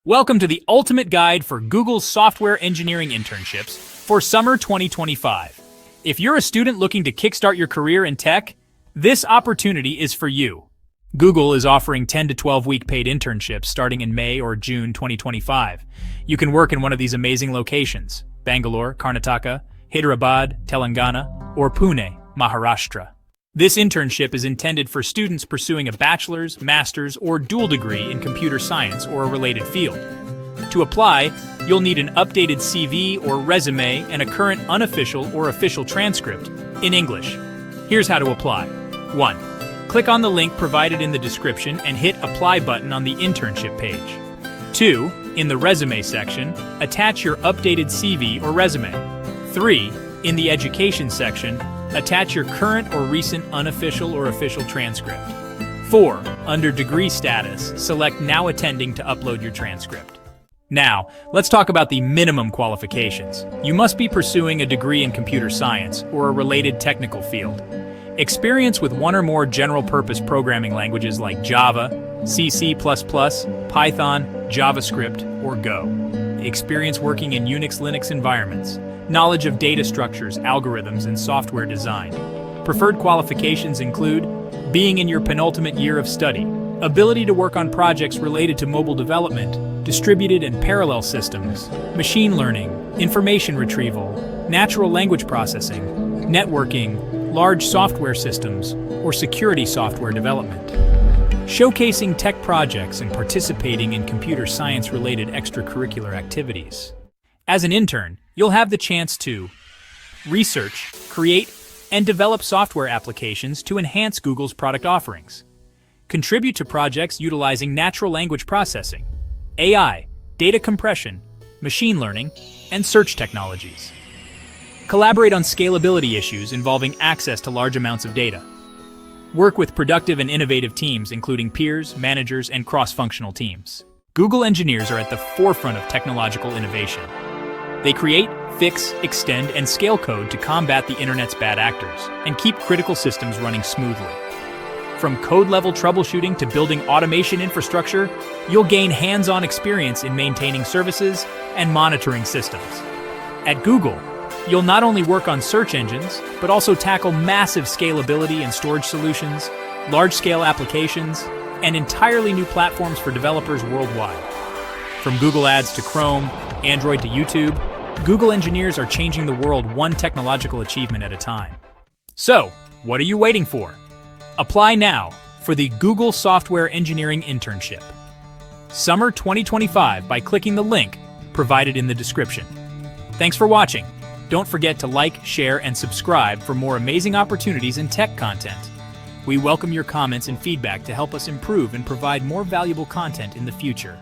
Welcome to the ultimate guide for Google Software Engineering Internships for summer 2025. If you're a student looking to kickstart your career in tech, this opportunity is for you. Google is offering 10 to 12-week paid internships starting in May or June 2025. You can work in one of these amazing locations: Bangalore, Karnataka, Hyderabad, Telangana, or Pune, Maharashtra. This internship is intended for students pursuing a bachelor's, master's, or dual degree in computer science or a related field. To apply, you'll need an updated CV or resume and a current unofficial or official transcript in English. Here's how to apply. 1. Click on the link provided in the description and hit Apply button on the internship page. 2. In the resume section, attach your updated CV or resume. 3. In the education section, attach your current or recent unofficial or official transcript. 4. Under degree status, select Now Attending to upload your transcript. Now, let's talk about the minimum qualifications. You must be pursuing a degree in computer science or a related technical field. Experience with one or more general-purpose programming languages like Java, C++, Python, JavaScript, or Go. Experience working in Unix/Linux environments. Knowledge of data structures, algorithms, and software design. Preferred qualifications include being in your penultimate year of study, ability to work on projects related to mobile development, distributed and parallel systems, machine learning, information retrieval, natural language processing, networking, large software systems, or security software development. Showcasing tech projects and participating in computer science-related extracurricular activities. As an intern, you'll have the chance to research, create, and develop software applications to enhance Google's product offerings. Contribute to projects utilizing natural language processing, AI, data compression, machine learning, and search technologies. Collaborate on scalability issues involving access to large amounts of data. Work with productive and innovative teams, including peers, managers, and cross-functional teams. Google engineers are at the forefront of technological innovation. They create, fix, extend, and scale code to combat the internet's bad actors and keep critical systems running smoothly. From code-level troubleshooting to building automation infrastructure, you'll gain hands-on experience in maintaining services and monitoring systems. At Google, you'll not only work on search engines, but also tackle massive scalability and storage solutions, large-scale applications, and entirely new platforms for developers worldwide. From Google Ads to Chrome, Android to YouTube, Google engineers are changing the world one technological achievement at a time. So, what are you waiting for? Apply now for the Google Software Engineering Internship. Summer 2025 by clicking the link provided in the description. Thanks for watching. Don't forget to like, share, and subscribe for more amazing opportunities in tech content. We welcome your comments and feedback to help us improve and provide more valuable content in the future.